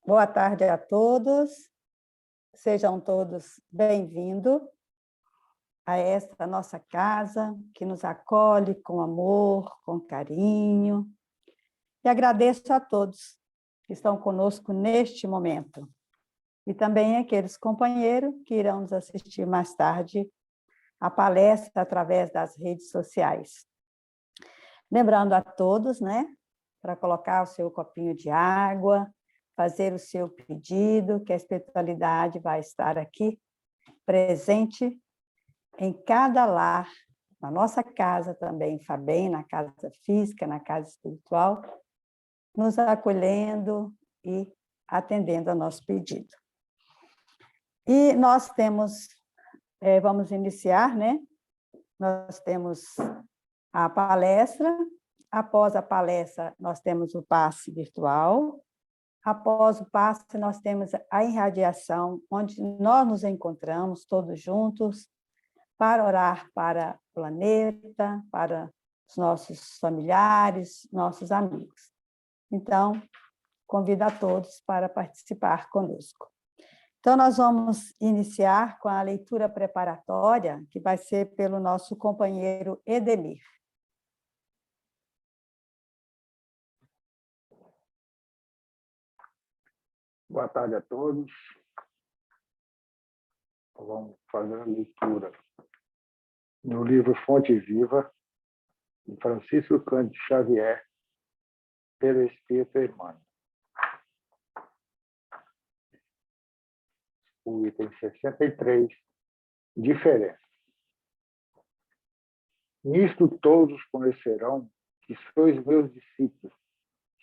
Boa tarde a todos, sejam todos bem-vindos a esta nossa casa, que nos acolhe com amor, com carinho. E agradeço a todos que estão conosco neste momento. E também aqueles companheiros que irão nos assistir mais tarde à palestra através das redes sociais. Lembrando a todos, para colocar o seu copinho de água, fazer o seu pedido, que a espiritualidade vai estar aqui, presente em cada lar, na nossa casa também, Fabem, na casa física, na casa espiritual, nos acolhendo e atendendo ao nosso pedido. E nós temos, vamos iniciar, Nós temos a palestra, após a palestra nós temos o passe virtual, após o passe nós temos a irradiação, onde nós nos encontramos todos juntos para orar para o planeta, para os nossos familiares, nossos amigos. Então, convido a todos para participar conosco. Então, nós vamos iniciar com a leitura preparatória, que vai ser pelo nosso companheiro Edemir. Boa tarde a todos. Vamos fazer a leitura no livro Fonte Viva, de Francisco Cândido Xavier, pelo Espírito Emmanuel. O item 63, diferença. Nisto todos conhecerão que sois meus discípulos,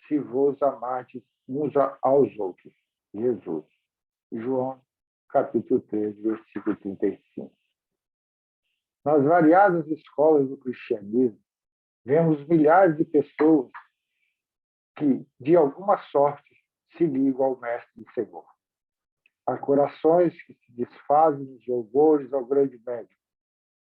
se vos amardes uns aos outros. Jesus. João, capítulo 13, versículo 35. Nas variadas escolas do cristianismo, vemos milhares de pessoas que, de alguma sorte, se ligam ao Mestre e Senhor. Há corações que se desfazem nos louvores ao grande médico,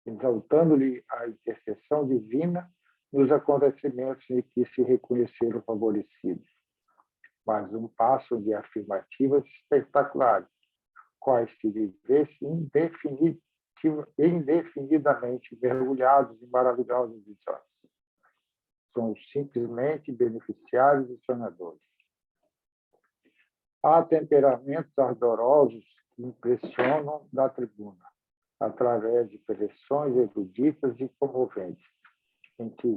exaltando-lhe a intercessão divina nos acontecimentos em que se reconheceram favorecidos. Mas não passam de afirmativas espetaculares, quais se vivessem indefinidamente mergulhados em maravilhosas visões. São simplesmente beneficiários e sonadores. Há temperamentos ardorosos que impressionam da tribuna, através de preleções eruditas e comoventes, em que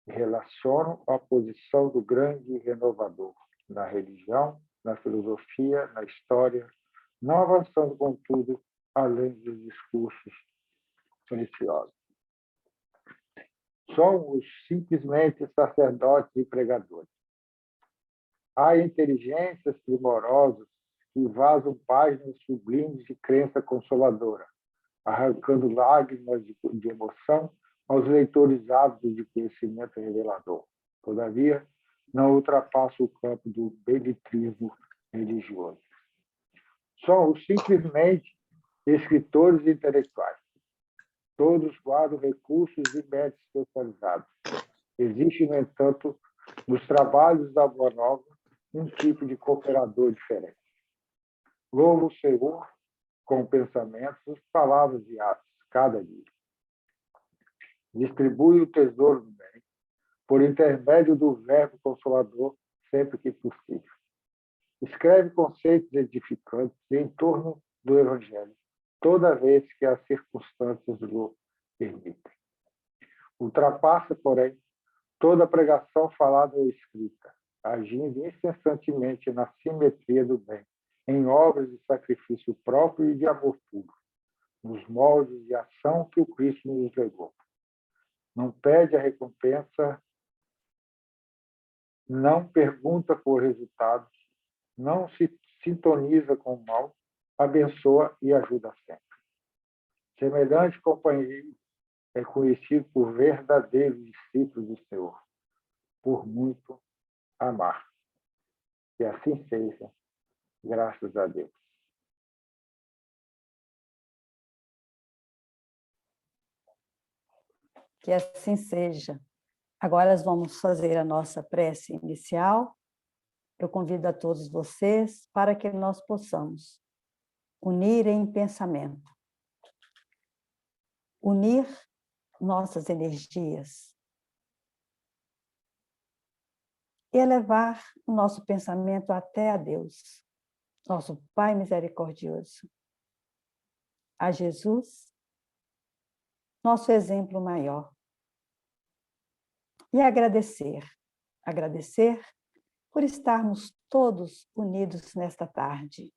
relacionam a posição do grande renovador na religião, na filosofia, na história, não avançando, contudo, além dos discursos preciosos. Somos simplesmente sacerdotes e pregadores. Há inteligências primorosas que vazam páginas sublimes de crença consoladora, arrancando lágrimas de emoção aos leitores ávidos de conhecimento revelador. Todavia, não ultrapassa o campo do beletrismo religioso. Somos simplesmente escritores intelectuais. Todos guardam recursos e métodos especializados. Existe, no entanto, nos trabalhos da Boa Nova, um tipo de cooperador diferente. Louvo o Senhor com pensamentos, palavras e atos, cada dia. Distribui o tesouro do bem, por intermédio do verbo consolador, sempre que possível. Escreve conceitos edificantes em torno do Evangelho, toda vez que as circunstâncias o permitem. Ultrapassa, porém, toda pregação falada ou escrita, agindo incessantemente na simetria do bem, em obras de sacrifício próprio e de amor puro, nos moldes de ação que o Cristo nos legou. Não pede a recompensa, não pergunta por resultados, não se sintoniza com o mal, abençoa e ajuda sempre. Semelhante companheiro é conhecido por verdadeiros discípulos do Senhor, por muito amar. Que assim seja, graças a Deus. Que assim seja. Agora nós vamos fazer a nossa prece inicial, eu convido a todos vocês para que nós possamos unir em pensamento, unir nossas energias e elevar o nosso pensamento até a Deus, nosso Pai misericordioso, a Jesus, nosso exemplo maior. E agradecer por estarmos todos unidos nesta tarde,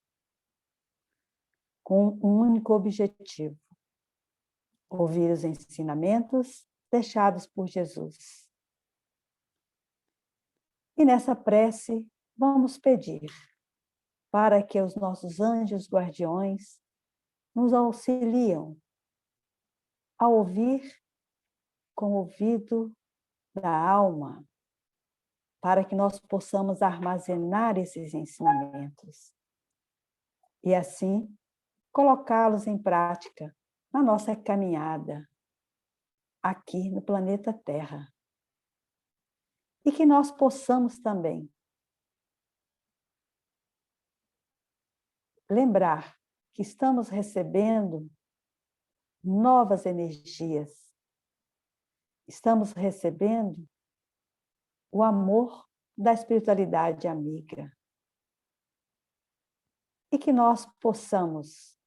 com um único objetivo: ouvir os ensinamentos deixados por Jesus. E nessa prece, vamos pedir para que os nossos anjos guardiões nos auxiliam a ouvir com o ouvido da alma, para que nós possamos armazenar esses ensinamentos e, assim, colocá-los em prática na nossa caminhada aqui no planeta Terra. E que nós possamos também lembrar que estamos recebendo novas energias, estamos recebendo o amor da espiritualidade amiga. E que nós possamos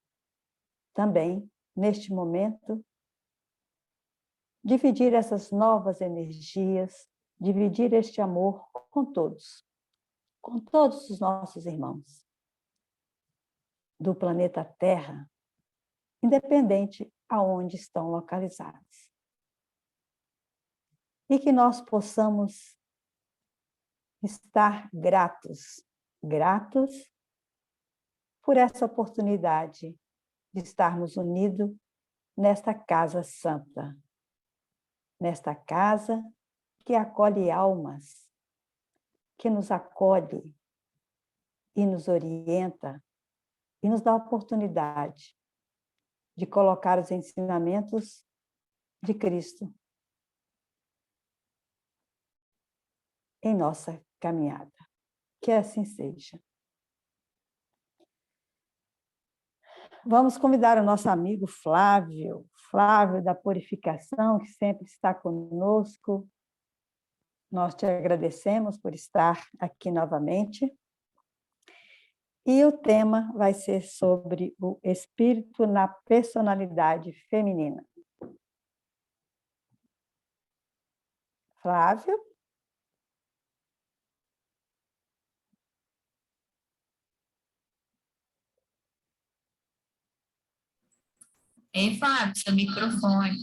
também, neste momento, dividir essas novas energias, dividir este amor com todos os nossos irmãos do planeta Terra, independente aonde estão localizados. E que nós possamos estar gratos por essa oportunidade de estarmos unidos nesta casa santa, nesta casa que acolhe almas, que nos acolhe e nos orienta e nos dá a oportunidade de colocar os ensinamentos de Cristo em nossa caminhada. Que assim seja. Vamos convidar o nosso amigo Flávio da Purificação, que sempre está conosco. Nós te agradecemos por estar aqui novamente. E o tema vai ser sobre o espírito na personalidade feminina. Flávio? Ei, Fábio, seu microfone.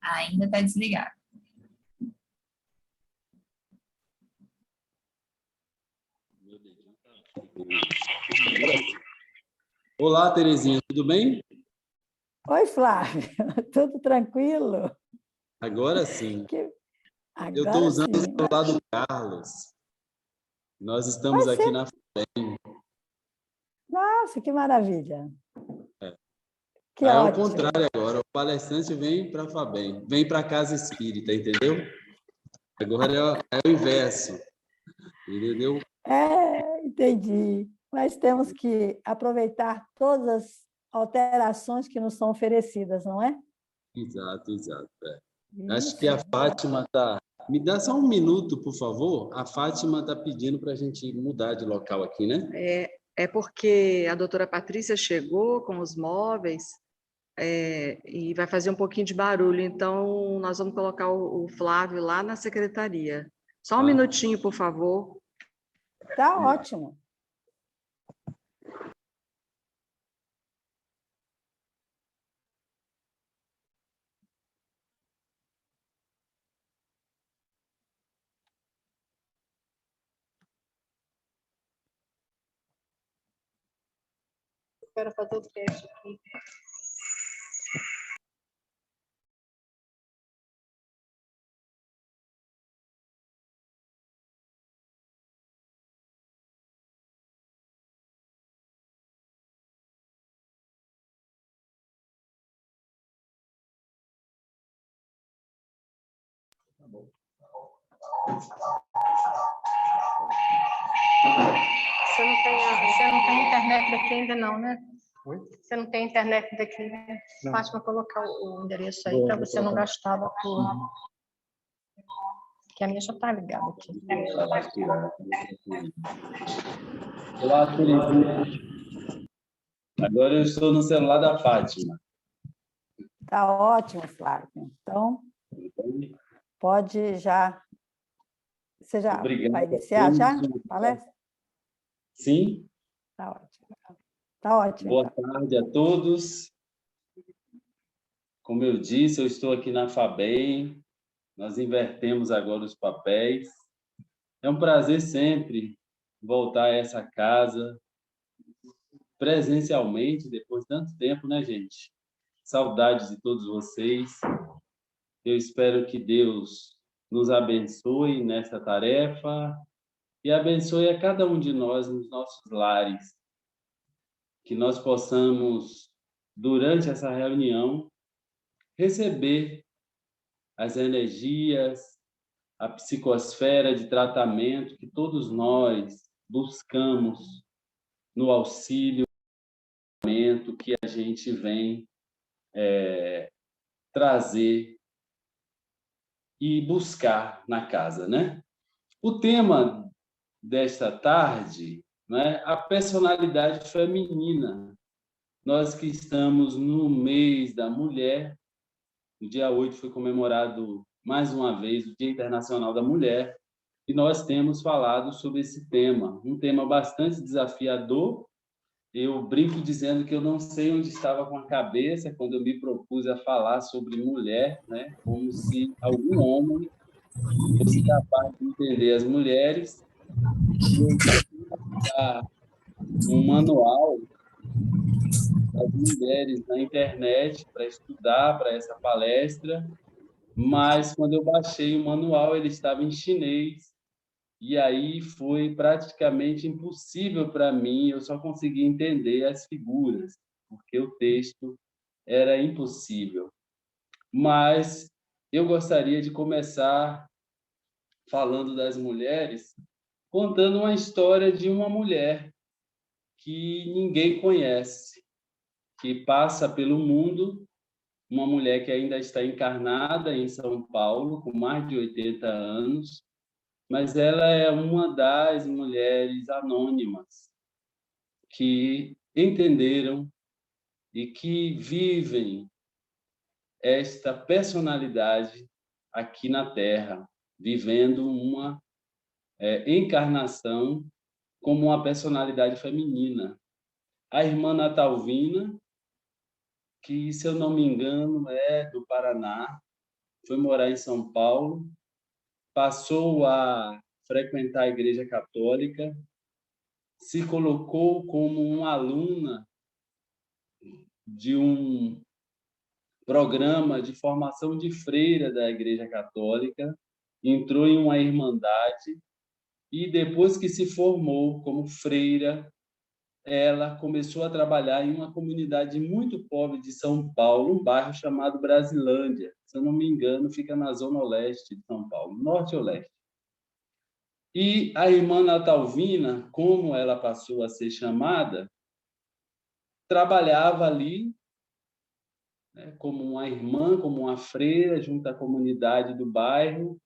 Ainda está desligado. Olá, Terezinha, tudo bem? Oi, Flávio, tudo tranquilo? Agora sim. Agora eu estou usando sim, o celular do Carlos. Nós estamos Vai aqui ser... na FABEM. Nossa, que maravilha. Que Aí é o ótimo. contrário agora, o palestrante vem para a FABEM, vem para a Casa Espírita, entendeu? Agora é o inverso, entendeu? Entendi. Mas temos que aproveitar todas as alterações que nos são oferecidas, não é? Exato. Isso. Acho que a Fátima está... Me dá só um minuto, por favor. A Fátima está pedindo para a gente mudar de local aqui, né? É porque a doutora Patrícia chegou com os móveis e vai fazer um pouquinho de barulho, então nós vamos colocar o Flávio lá na secretaria. Só um minutinho, por favor. Tá ótimo. Quero fazer o teste aqui. Você não tem internet daqui ainda não, né? Oi? Você não tem internet daqui, né? Não. Fátima colocar o endereço aí Vou para você não colocar. gastar da tua. Que a minha já está ligada aqui. Olá, Terezinha. Agora eu estou no celular da Fátima. Tá ótimo, Flávio. Então, pode já... Você já Obrigado vai a iniciar todos. já a palestra? Sim, Tá ótimo. Tá ótimo, boa então. tarde a todos. Como eu disse, eu estou aqui na FABEM. Nós invertemos agora os papéis. É um prazer sempre voltar a essa casa presencialmente, depois de tanto tempo, né, gente? Saudades de todos vocês. Eu espero que Deus nos abençoe nessa tarefa e abençoe a cada um de nós nos nossos lares. Que nós possamos, durante essa reunião, receber as energias, a psicosfera de tratamento que todos nós buscamos no auxílio que a gente vem trazer e buscar na casa, né? O tema desta tarde, né, a personalidade feminina. Nós que estamos no mês da mulher, no dia 8 foi comemorado mais uma vez o Dia Internacional da Mulher, e nós temos falado sobre esse tema, um tema bastante desafiador. Eu brinco dizendo que eu não sei onde estava com a cabeça quando eu me propus a falar sobre mulher, né? Como se algum homem fosse capaz de entender as mulheres. Um manual das mulheres na internet para estudar para essa palestra, mas quando eu baixei o manual, ele estava em chinês, e aí foi praticamente impossível para mim, eu só consegui entender as figuras, porque o texto era impossível. Mas eu gostaria de começar falando das mulheres, contando uma história de uma mulher que ninguém conhece, que passa pelo mundo, uma mulher que ainda está encarnada em São Paulo, com mais de 80 anos, mas ela é uma das mulheres anônimas que entenderam e que vivem esta personalidade aqui na Terra, vivendo uma encarnação como uma personalidade feminina. A irmã Natalvina, que, se eu não me engano, é do Paraná, foi morar em São Paulo, passou a frequentar a Igreja Católica, se colocou como uma aluna de um programa de formação de freira da Igreja Católica, entrou em uma irmandade e, depois que se formou como freira, ela começou a trabalhar em uma comunidade muito pobre de São Paulo, um bairro chamado Brasilândia. Se eu não me engano, fica na zona leste de São Paulo, norte ou leste. E a irmã Natalvina, como ela passou a ser chamada, trabalhava ali, né, como uma irmã, como uma freira, junto à comunidade do bairro,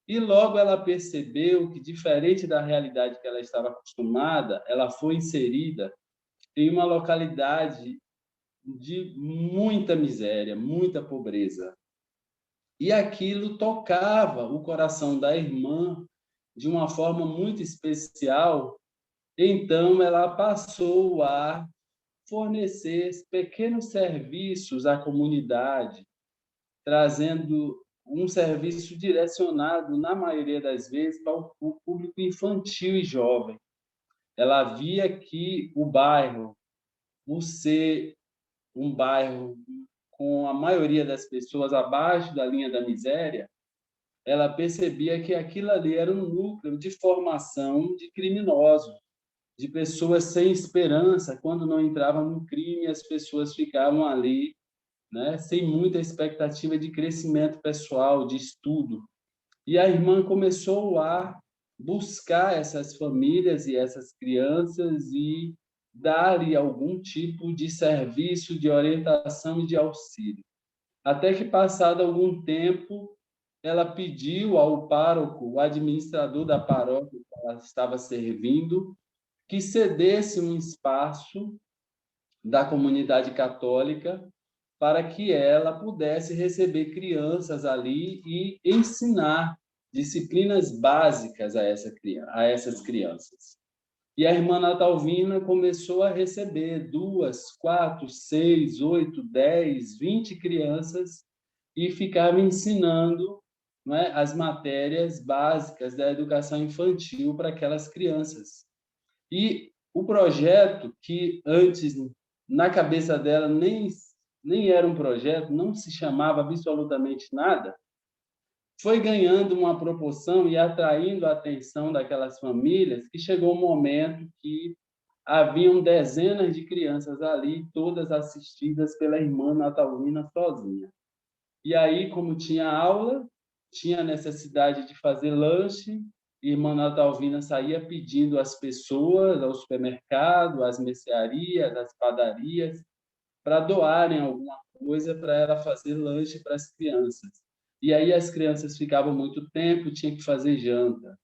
e logo ela percebeu que, diferente da realidade que ela estava acostumada, ela foi inserida em uma localidade de muita miséria, muita pobreza. E aquilo tocava o coração da irmã de uma forma muito especial. Então, ela passou a fornecer pequenos serviços à comunidade, trazendo um serviço direcionado, na maioria das vezes, para o público infantil e jovem. Ela via que o bairro, por ser um bairro com a maioria das pessoas abaixo da linha da miséria, ela percebia que aquilo ali era um núcleo de formação de criminosos, de pessoas sem esperança. Quando não entravam no crime, as pessoas ficavam ali, né, sem muita expectativa de crescimento pessoal, de estudo. E a irmã começou a buscar essas famílias e essas crianças e dar-lhe algum tipo de serviço, de orientação e de auxílio. Até que, passado algum tempo, ela pediu ao pároco, o administrador da paróquia que ela estava servindo, que cedesse um espaço da comunidade católica para que ela pudesse receber crianças ali e ensinar disciplinas básicas a essas crianças. E a irmã Natalvina começou a receber 2, 4, 6, 8, 10, 20 crianças e ficava ensinando, não é, as matérias básicas da educação infantil para aquelas crianças. E o projeto, que antes, na cabeça dela, nem era um projeto, não se chamava absolutamente nada, foi ganhando uma proporção e atraindo a atenção daquelas famílias, que chegou um momento que haviam dezenas de crianças ali, todas assistidas pela irmã Natalvina sozinha. E aí, como tinha aula, tinha necessidade de fazer lanche, a irmã Natalvina saía pedindo às pessoas, ao supermercado, às mercearias, às padarias, para doarem alguma coisa para ela fazer lanche para as crianças. E aí as crianças ficavam muito tempo, tinha que fazer janta,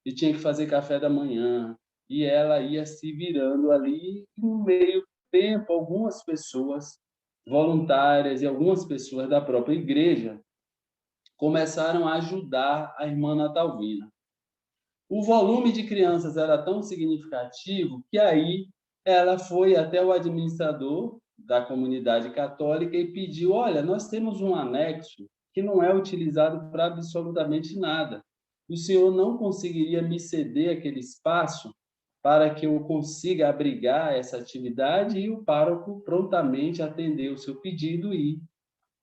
e tinha que fazer café da manhã, e ela ia se virando ali, e no meio tempo, algumas pessoas voluntárias e algumas pessoas da própria igreja começaram a ajudar a irmã Natalvina. O volume de crianças era tão significativo que aí ela foi até o administrador da comunidade católica e pediu: olha, nós temos um anexo que não é utilizado para absolutamente nada. O senhor não conseguiria me ceder aquele espaço para que eu consiga abrigar essa atividade? E o pároco prontamente atendeu o seu pedido e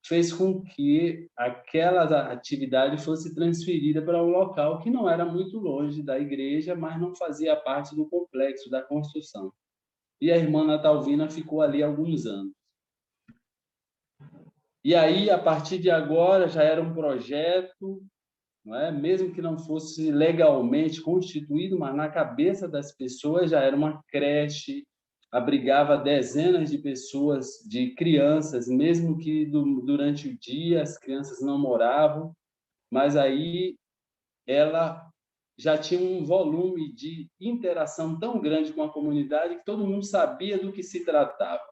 fez com que aquela atividade fosse transferida para um local que não era muito longe da igreja, mas não fazia parte do complexo da construção. E a irmã Natalvina ficou ali alguns anos. E aí, a partir de agora, já era um projeto, não é? Mesmo que não fosse legalmente constituído, mas na cabeça das pessoas já era uma creche, abrigava dezenas de pessoas, de crianças, mesmo que durante o dia as crianças não moravam, mas aí ela já tinha um volume de interação tão grande com a comunidade que todo mundo sabia do que se tratava.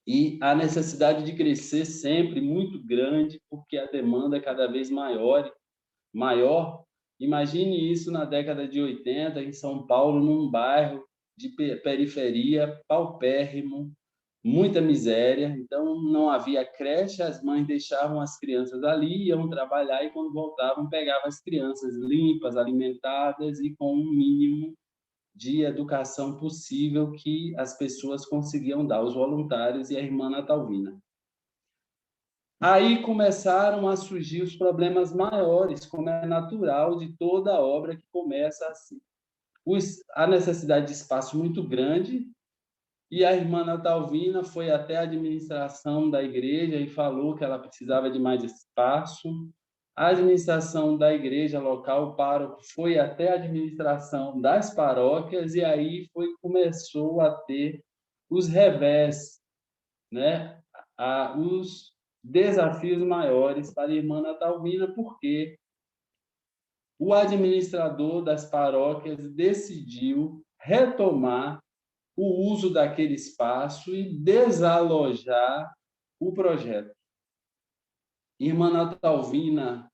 E a necessidade de crescer sempre muito grande, porque a demanda é cada vez maior. Imagine isso na década de 80, em São Paulo, num bairro de periferia, paupérrimo, muita miséria. Então, não havia creche, as mães deixavam as crianças ali, iam trabalhar e, quando voltavam, pegavam as crianças limpas, alimentadas e com um mínimo de educação possível que as pessoas conseguiam dar, os voluntários e a irmã Natalvina. Aí começaram a surgir os problemas maiores, como é natural de toda obra que começa assim. A necessidade de espaço muito grande, e a irmã Natalvina foi até a administração da igreja e falou que ela precisava de mais espaço. A administração da igreja local, o pároco, foi até a administração das paróquias e aí começou a ter os revés, né? Os desafios maiores para a irmã Natalvina, porque o administrador das paróquias decidiu retomar o uso daquele espaço e desalojar o projeto. Irmã Natalvina,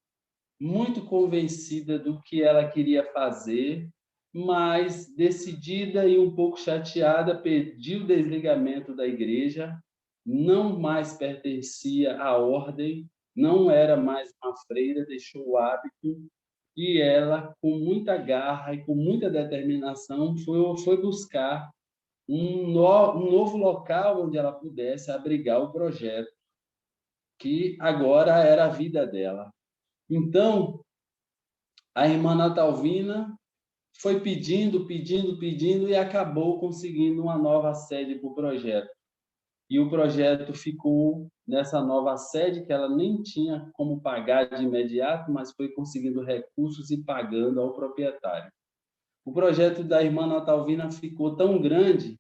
muito convencida do que ela queria fazer, mas decidida e um pouco chateada, pediu o desligamento da igreja, não mais pertencia à ordem, não era mais uma freira, deixou o hábito, e ela, com muita garra e com muita determinação, foi buscar um novo local onde ela pudesse abrigar o projeto, que agora era a vida dela. Então, a irmã Natalvina foi pedindo e acabou conseguindo uma nova sede para o projeto. e o projeto ficou nessa nova sede, que ela nem tinha como pagar de imediato, mas foi conseguindo recursos e pagando ao proprietário. O projeto da irmã Natalvina ficou tão grande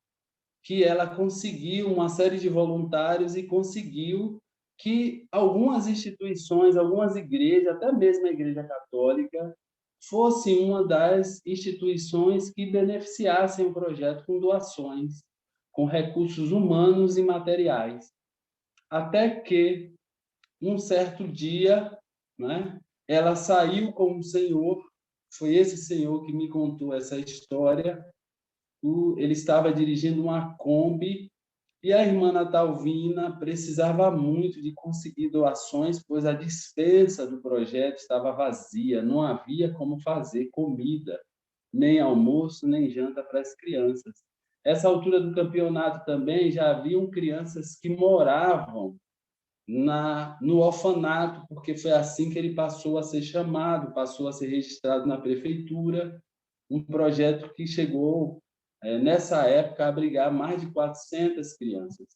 que ela conseguiu uma série de voluntários e conseguiu que algumas instituições, algumas igrejas, até mesmo a Igreja Católica, fosse uma das instituições que beneficiassem o projeto com doações, com recursos humanos e materiais. Até que, um certo dia, né, ela saiu com um senhor, foi esse senhor que me contou essa história. Ele estava dirigindo uma Kombi e a irmã Natalvina precisava muito de conseguir doações, pois a despensa do projeto estava vazia, não havia como fazer comida, nem almoço, nem janta para as crianças. Essa altura do campeonato também já haviam crianças que moravam no orfanato, porque foi assim que ele passou a ser chamado, passou a ser registrado na prefeitura, um projeto que chegou, nessa época, a abrigar mais de 400 crianças.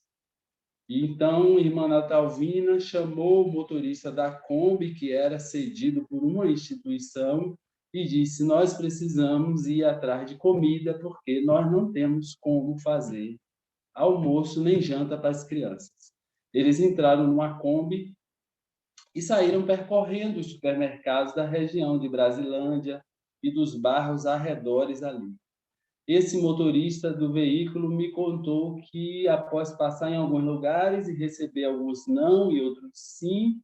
E então, a irmã Natalvina chamou o motorista da Kombi, que era cedido por uma instituição, e disse: nós precisamos ir atrás de comida, porque nós não temos como fazer almoço nem janta para as crianças. Eles entraram numa Kombi e saíram percorrendo os supermercados da região de Brasilândia e dos bairros arredores ali. Esse motorista do veículo me contou que, após passar em alguns lugares e receber alguns não e outros sim,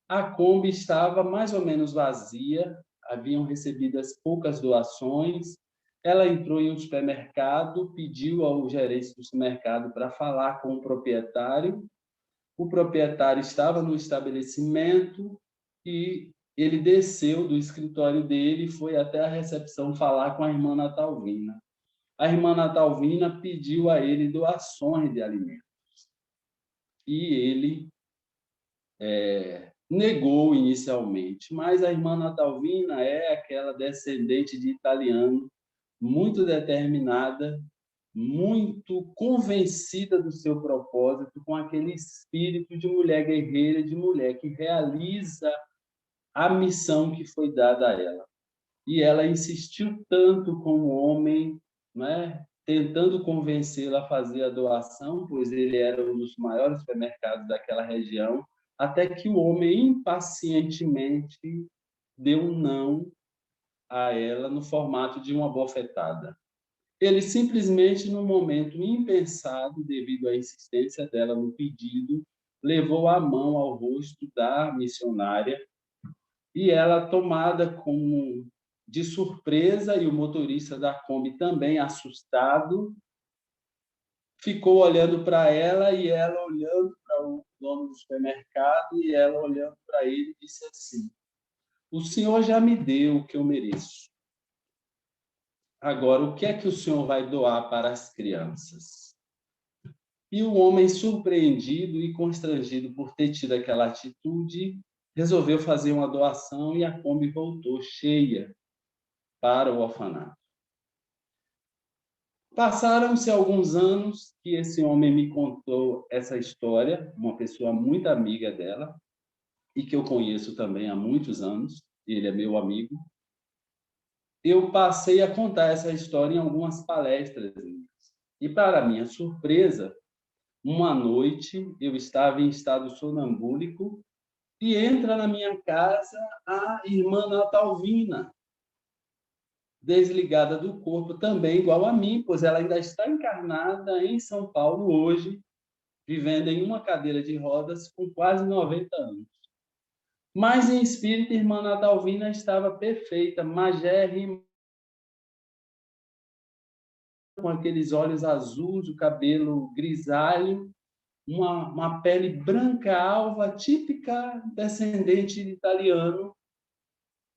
a Kombi estava mais ou menos vazia, haviam recebido poucas doações. Ela entrou em um supermercado, pediu ao gerente do supermercado para falar com o proprietário. O proprietário estava no estabelecimento e ele desceu do escritório dele e foi até a recepção falar com a irmã Natalvina. A irmã Natalvina pediu a ele doações de alimentos. E ele negou inicialmente, mas a irmã Natalvina é aquela descendente de italiano, muito determinada, muito convencida do seu propósito, com aquele espírito de mulher guerreira, de mulher que realiza a missão que foi dada a ela. E ela insistiu tanto com o homem, né, tentando convencê-la a fazer a doação, pois ele era um dos maiores supermercados daquela região, até que o homem impacientemente deu um não a ela no formato de uma bofetada. Ele simplesmente, num momento impensado, devido à insistência dela no pedido, levou a mão ao rosto da missionária e ela, tomada de surpresa, e o motorista da Kombi também assustado, ficou olhando para ela e ela olhando para o dono do supermercado e ela olhando para ele e disse assim: o senhor já me deu o que eu mereço. Agora, o que é que o senhor vai doar para as crianças? E o homem, surpreendido e constrangido por ter tido aquela atitude, resolveu fazer uma doação e a Kombi voltou cheia para o orfanato. Passaram-se alguns anos que esse homem me contou essa história, uma pessoa muito amiga dela, e que eu conheço também há muitos anos, ele é meu amigo. Eu passei a contar essa história em algumas palestras. E, para minha surpresa, uma noite eu estava em estado sonambúlico e entra na minha casa a irmã Natalvina, desligada do corpo também, igual a mim, pois ela ainda está encarnada em São Paulo hoje, vivendo em uma cadeira de rodas com quase 90 anos. Mas, em espírito, a irmã Natalvina estava perfeita, magérrima, com aqueles olhos azuis, o cabelo grisalho, uma pele branca alva, típica descendente de italiano,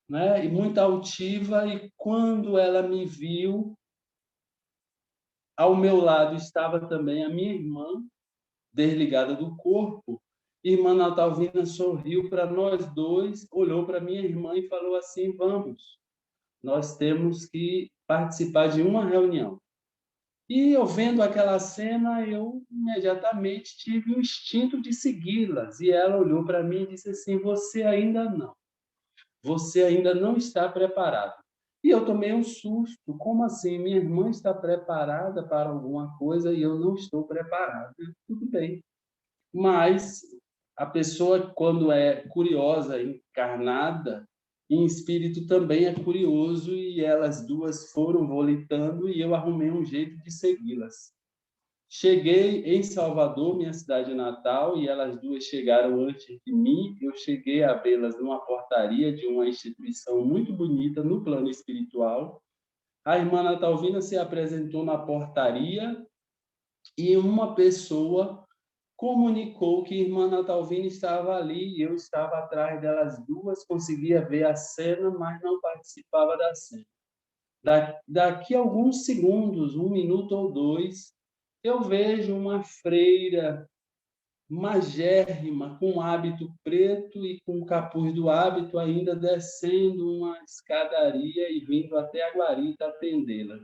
né? E muito altiva. E quando ela me viu, ao meu lado estava também a minha irmã, desligada do corpo. Irmã Natalvina sorriu para nós dois, olhou para minha irmã e falou assim: vamos, nós temos que participar de uma reunião. E eu vendo aquela cena, eu imediatamente tive o instinto de segui-las. E ela olhou para mim e disse assim: você ainda não. Você ainda não está preparado. E eu tomei um susto. Como assim? Minha irmã está preparada para alguma coisa e eu não estou preparado. Tudo bem. Mas a pessoa, quando é curiosa, encarnada, em espírito também é curioso, e elas duas foram volitando e eu arrumei um jeito de segui-las. Cheguei em Salvador, minha cidade natal, e elas duas chegaram antes de mim. Eu cheguei a vê-las numa portaria de uma instituição muito bonita no plano espiritual. A irmã Natalvina se apresentou na portaria e uma pessoa comunicou que a irmã Natalvina estava ali e eu estava atrás delas duas, conseguia ver a cena, mas não participava da cena. Daqui a alguns segundos, 1 minuto ou 2, eu vejo uma freira magérrima, com hábito preto e com o capuz do hábito ainda descendo uma escadaria e vindo até a guarita atendê-la.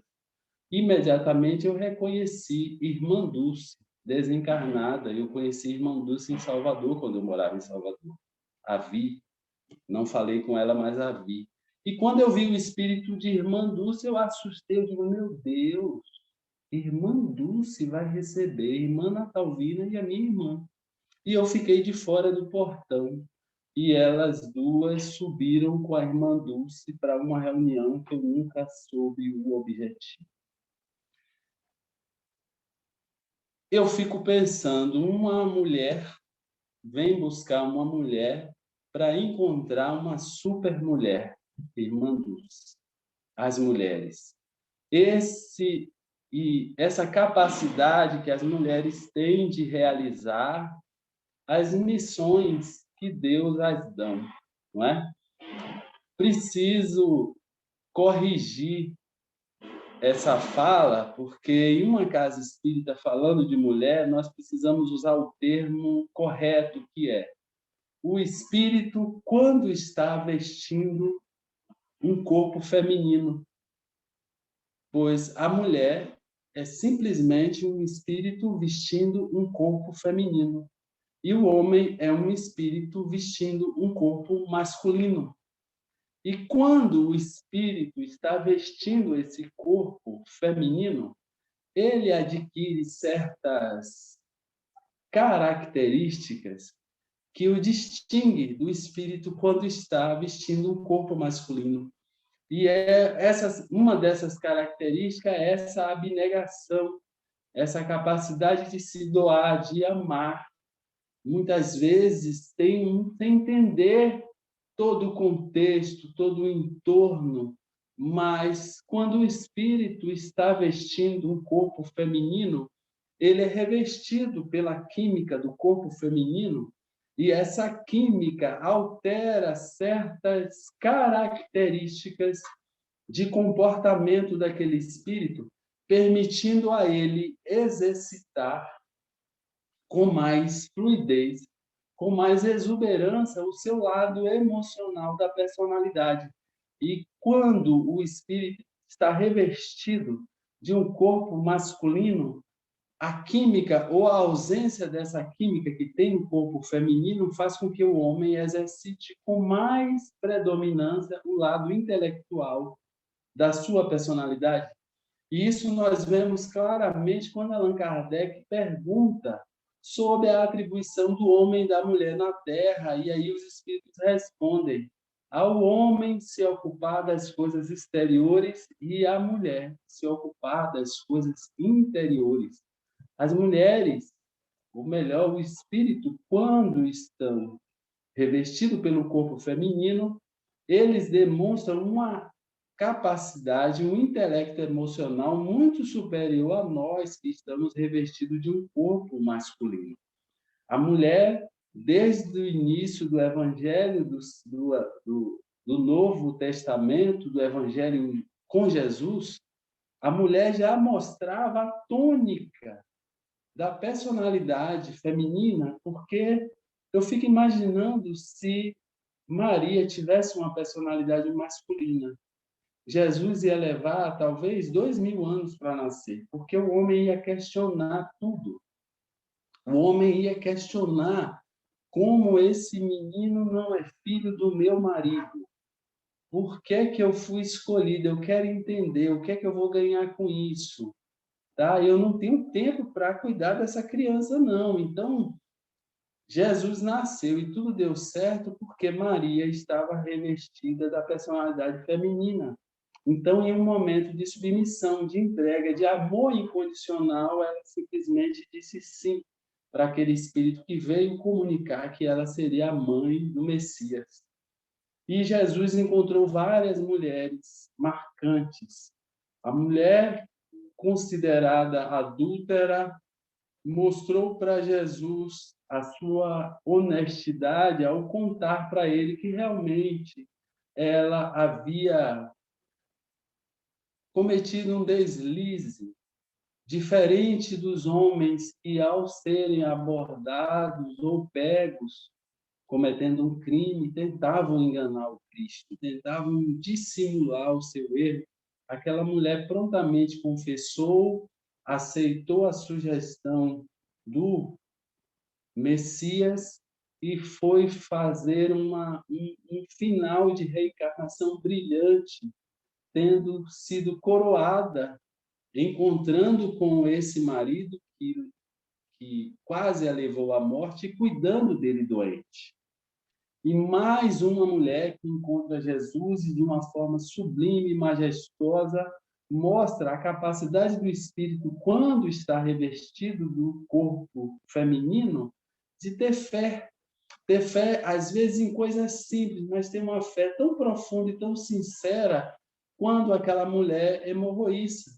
Imediatamente eu reconheci Irmã Dulce, desencarnada. Eu conheci Irmã Dulce em Salvador, quando eu morava em Salvador. A vi, não falei com ela, mas a vi. E quando eu vi o espírito de Irmã Dulce, eu assustei, eu digo, meu Deus, Irmã Dulce vai receber Irmã Natalvina e a minha irmã. E eu fiquei de fora do portão. E elas duas subiram com a Irmã Dulce para uma reunião que eu nunca soube o objetivo. Eu fico pensando, uma mulher vem buscar uma mulher para encontrar uma super mulher, Irmã Dulce. As mulheres. Essa capacidade que as mulheres têm de realizar as missões que Deus as dá, não é? Preciso corrigir essa fala, porque em uma casa espírita falando de mulher, nós precisamos usar o termo correto, que é o espírito quando está vestindo um corpo feminino. Pois a mulher é simplesmente um espírito vestindo um corpo feminino. E o homem é um espírito vestindo um corpo masculino. E quando o espírito está vestindo esse corpo feminino, ele adquire certas características que o distingue do espírito quando está vestindo um corpo masculino. E uma dessas características é essa abnegação, essa capacidade de se doar, de amar. Muitas vezes sem entender todo o contexto, todo o entorno, mas quando o espírito está vestindo um corpo feminino, ele é revestido pela química do corpo feminino, e essa química altera certas características de comportamento daquele espírito, permitindo a ele exercitar com mais fluidez, com mais exuberância, o seu lado emocional da personalidade. E quando o espírito está revestido de um corpo masculino, a química ou a ausência dessa química que tem no corpo feminino faz com que o homem exercite com mais predominância o lado intelectual da sua personalidade. E isso nós vemos claramente quando Allan Kardec pergunta sobre a atribuição do homem e da mulher na Terra, e aí os espíritos respondem: ao homem se ocupar das coisas exteriores e à mulher se ocupar das coisas interiores. As mulheres, ou melhor, o espírito, quando estão revestidos pelo corpo feminino, eles demonstram uma capacidade, um intelecto emocional muito superior a nós que estamos revestidos de um corpo masculino. A mulher, desde o início do Evangelho do Novo Testamento, do Evangelho com Jesus, a mulher já mostrava a tônica da personalidade feminina, porque eu fico imaginando se Maria tivesse uma personalidade masculina. Jesus ia levar talvez 2000 anos para nascer, porque o homem ia questionar tudo. O homem ia questionar como esse menino não é filho do meu marido. Por que que eu fui escolhida? Eu quero entender o que é que eu vou ganhar com isso. Tá? Eu não tenho tempo para cuidar dessa criança, não. Então, Jesus nasceu e tudo deu certo porque Maria estava revestida da personalidade feminina. Então, em um momento de submissão, de entrega, de amor incondicional, ela simplesmente disse sim para aquele espírito que veio comunicar que ela seria a mãe do Messias. E Jesus encontrou várias mulheres marcantes. A mulher considerada adúltera mostrou para Jesus a sua honestidade ao contar para ele que realmente ela havia cometido um deslize, diferente dos homens que, ao serem abordados ou pegos cometendo um crime, tentavam enganar o Cristo, tentavam dissimular o seu erro. Aquela mulher prontamente confessou, aceitou a sugestão do Messias e foi fazer um final de reencarnação brilhante, tendo sido coroada, encontrando com esse marido que quase a levou à morte e cuidando dele doente. E mais uma mulher que encontra Jesus e de uma forma sublime e majestosa mostra a capacidade do espírito, quando está revestido do corpo feminino, de ter fé. Ter fé, às vezes, em coisas simples, mas ter uma fé tão profunda e tão sincera quando aquela mulher hemorroísta,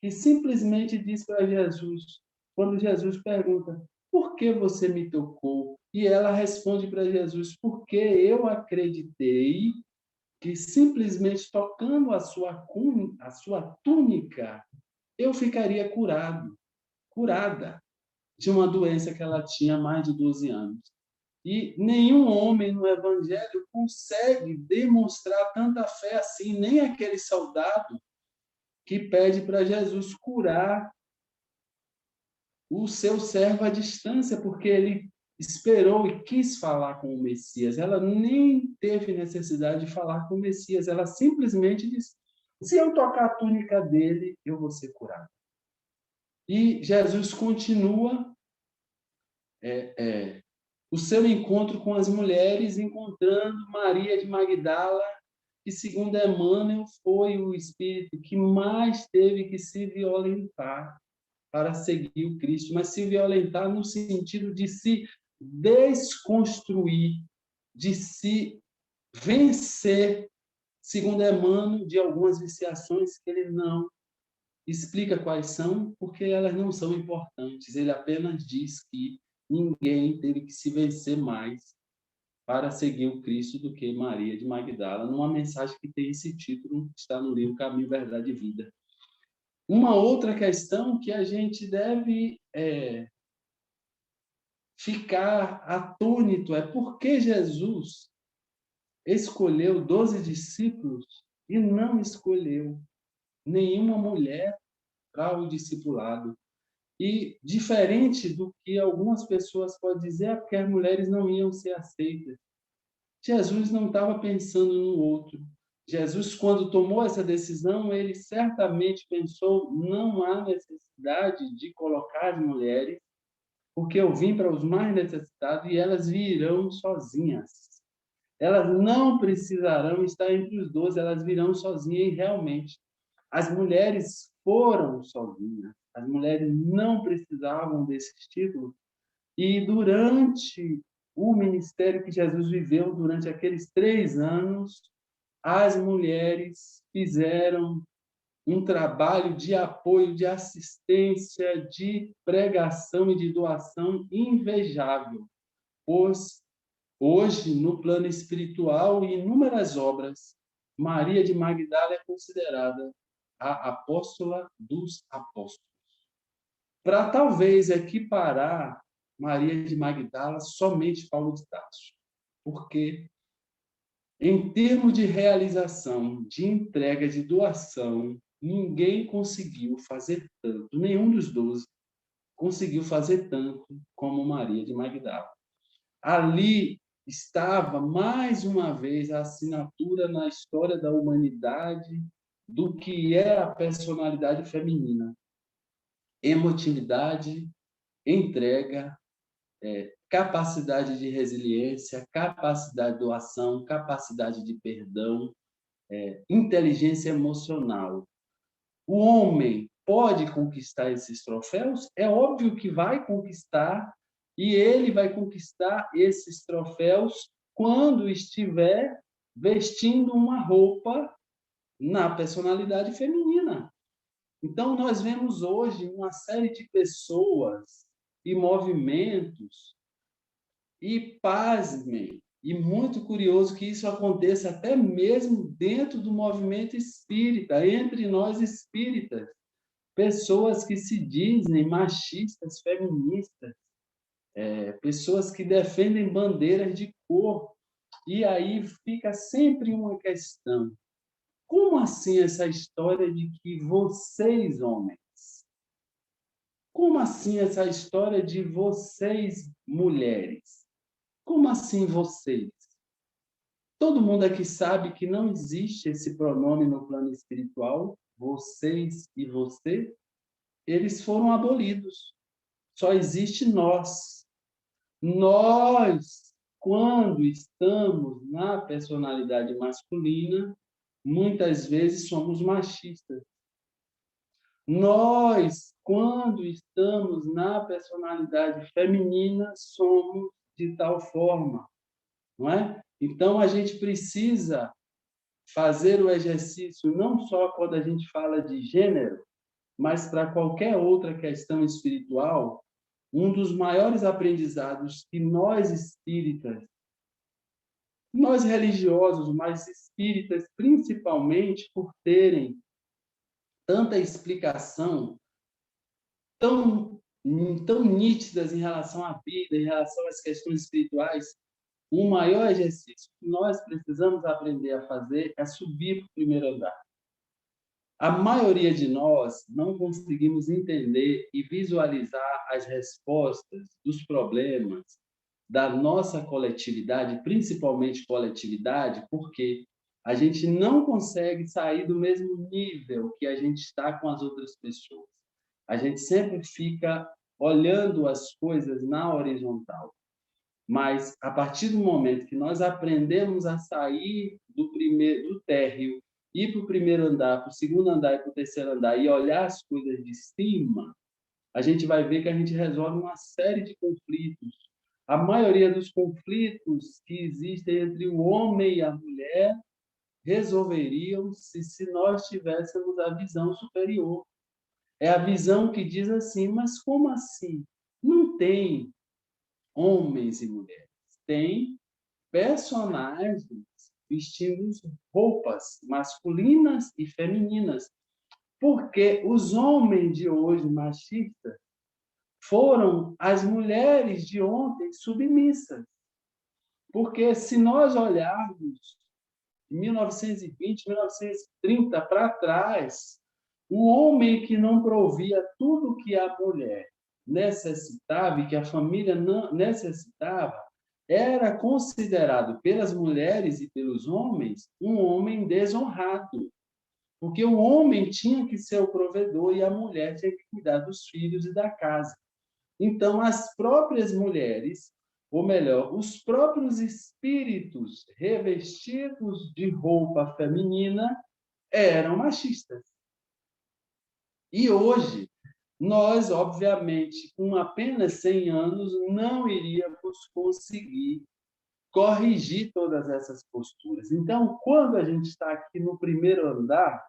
que simplesmente diz para Jesus, quando Jesus pergunta: por que você me tocou? E ela responde para Jesus: porque eu acreditei que simplesmente tocando a sua túnica, eu ficaria curada de uma doença que ela tinha há mais de 12 anos. E nenhum homem no Evangelho consegue demonstrar tanta fé assim, nem aquele soldado que pede para Jesus curar o seu servo à distância, porque ele esperou e quis falar com o Messias. Ela nem teve necessidade de falar com o Messias, ela simplesmente disse: se eu tocar a túnica dele, eu vou ser curado. E Jesus continua o seu encontro com as mulheres, encontrando Maria de Magdala, que, segundo Emmanuel, foi o espírito que mais teve que se violentar para seguir o Cristo, mas se violentar no sentido de se desconstruir, de se vencer, segundo Emmanuel, de algumas viciações que ele não explica quais são, porque elas não são importantes. Ele apenas diz que ninguém teve que se vencer mais para seguir o Cristo do que Maria de Magdala, numa mensagem que tem esse título, que está no livro Caminho, Verdade e Vida. Uma outra questão que a gente deve ficar atônito é por que Jesus escolheu 12 discípulos e não escolheu nenhuma mulher para o discipulado. E, diferente do que algumas pessoas podem dizer, é porque as mulheres não iam ser aceitas. Jesus não estava pensando no outro. Jesus, quando tomou essa decisão, ele certamente pensou: não há necessidade de colocar as mulheres, porque eu vim para os mais necessitados e elas virão sozinhas. Elas não precisarão estar entre os 12, elas virão sozinhas. E realmente, as mulheres foram sozinhas. As mulheres não precisavam desses títulos. E durante o ministério que Jesus viveu, durante aqueles 3 anos, as mulheres fizeram um trabalho de apoio, de assistência, de pregação e de doação invejável, pois hoje, no plano espiritual e inúmeras obras, Maria de Magdala é considerada a apóstola dos apóstolos. Para talvez equiparar Maria de Magdala somente Paulo de Tarso, porque Em termos de realização, de entrega, de doação, ninguém conseguiu fazer tanto, nenhum dos 12 conseguiu fazer tanto como Maria de Magdala. Ali estava, mais uma vez, a assinatura na história da humanidade do que é a personalidade feminina. Emotividade, entrega, capacidade de resiliência, capacidade de doação, capacidade de perdão, inteligência emocional. O homem pode conquistar esses troféus? É óbvio que vai conquistar, e ele vai conquistar esses troféus quando estiver vestindo uma roupa na personalidade feminina. Então, nós vemos hoje uma série de pessoas e movimentos, e pasmem, e muito curioso que isso aconteça até mesmo dentro do movimento espírita, entre nós espíritas, pessoas que se dizem machistas, feministas, pessoas que defendem bandeiras de cor, e aí fica sempre uma questão: como assim essa história de que vocês, homens? Como assim essa história de vocês, mulheres? Como assim vocês? Todo mundo aqui sabe que não existe esse pronome no plano espiritual, vocês e você. Eles foram abolidos. Só existe nós. Nós, quando estamos na personalidade masculina, muitas vezes somos machistas. Nós, quando estamos na personalidade feminina, somos de tal forma, não é? Então, a gente precisa fazer o exercício não só quando a gente fala de gênero, mas para qualquer outra questão espiritual. Um dos maiores aprendizados que nós espíritas, nós religiosos, mas espíritas principalmente, por terem tanta explicação tão nítidas em relação à vida, em relação às questões espirituais, o maior exercício que nós precisamos aprender a fazer é subir para o primeiro andar. A maioria de nós não conseguimos entender e visualizar as respostas dos problemas da nossa coletividade, principalmente coletividade, porque a gente não consegue sair do mesmo nível que a gente está com as outras pessoas. A gente sempre fica olhando as coisas na horizontal. Mas, a partir do momento que nós aprendemos a sair do térreo, ir para o primeiro andar, para o segundo andar e para o terceiro andar, e olhar as coisas de cima, a gente vai ver que a gente resolve uma série de conflitos. A maioria dos conflitos que existem entre o homem e a mulher resolveriam-se se nós tivéssemos a visão superior. É a visão que diz assim: mas como assim? Não tem homens e mulheres. Tem personagens vestindo roupas masculinas e femininas. Porque os homens de hoje machistas foram as mulheres de ontem submissas. Porque se nós olharmos 1920, 1930 para trás, o homem que não provia tudo que a mulher necessitava e que a família não necessitava, era considerado pelas mulheres e pelos homens um homem desonrado, porque o homem tinha que ser o provedor e a mulher tinha que cuidar dos filhos e da casa. Então, as próprias mulheres, ou melhor, os próprios espíritos revestidos de roupa feminina eram machistas. E hoje, nós, obviamente, com apenas 100 anos, não iríamos conseguir corrigir todas essas posturas. Então, quando a gente está aqui no primeiro andar,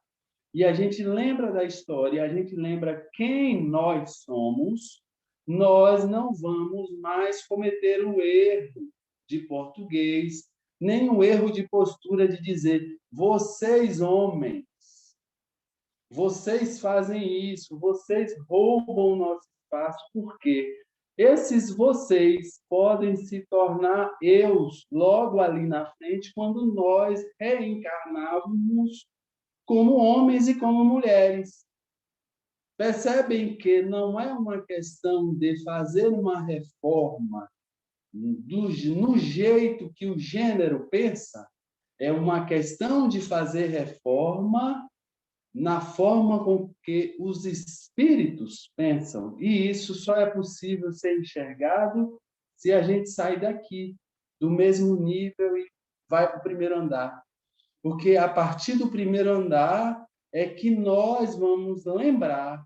e a gente lembra da história, a gente lembra quem nós somos, nós não vamos mais cometer o erro de português, nem o erro de postura de dizer: vocês, homens, vocês fazem isso, vocês roubam o nosso espaço. Por quê? Esses vocês podem se tornar eus logo ali na frente, quando nós reencarnarmos como homens e como mulheres. Percebem que não é uma questão de fazer uma reforma no jeito que o gênero pensa, é uma questão de fazer reforma na forma com que os espíritos pensam. E isso só é possível ser enxergado se a gente sai daqui, do mesmo nível, e vai para o primeiro andar. Porque a partir do primeiro andar é que nós vamos lembrar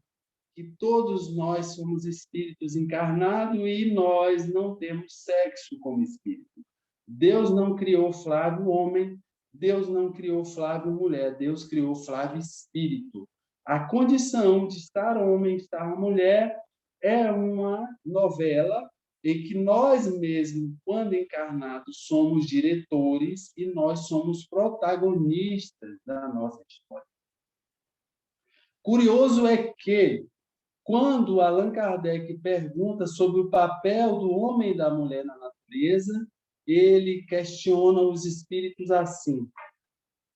que todos nós somos espíritos encarnados e nós não temos sexo como espírito. Deus não criou Flávio homem, Deus não criou Flávio mulher, Deus criou Flávio espírito. A condição de estar homem, estar mulher, é uma novela em que nós mesmos, quando encarnados, somos diretores e nós somos protagonistas da nossa história. Curioso é que, quando Allan Kardec pergunta sobre o papel do homem e da mulher na natureza, ele questiona os espíritos assim: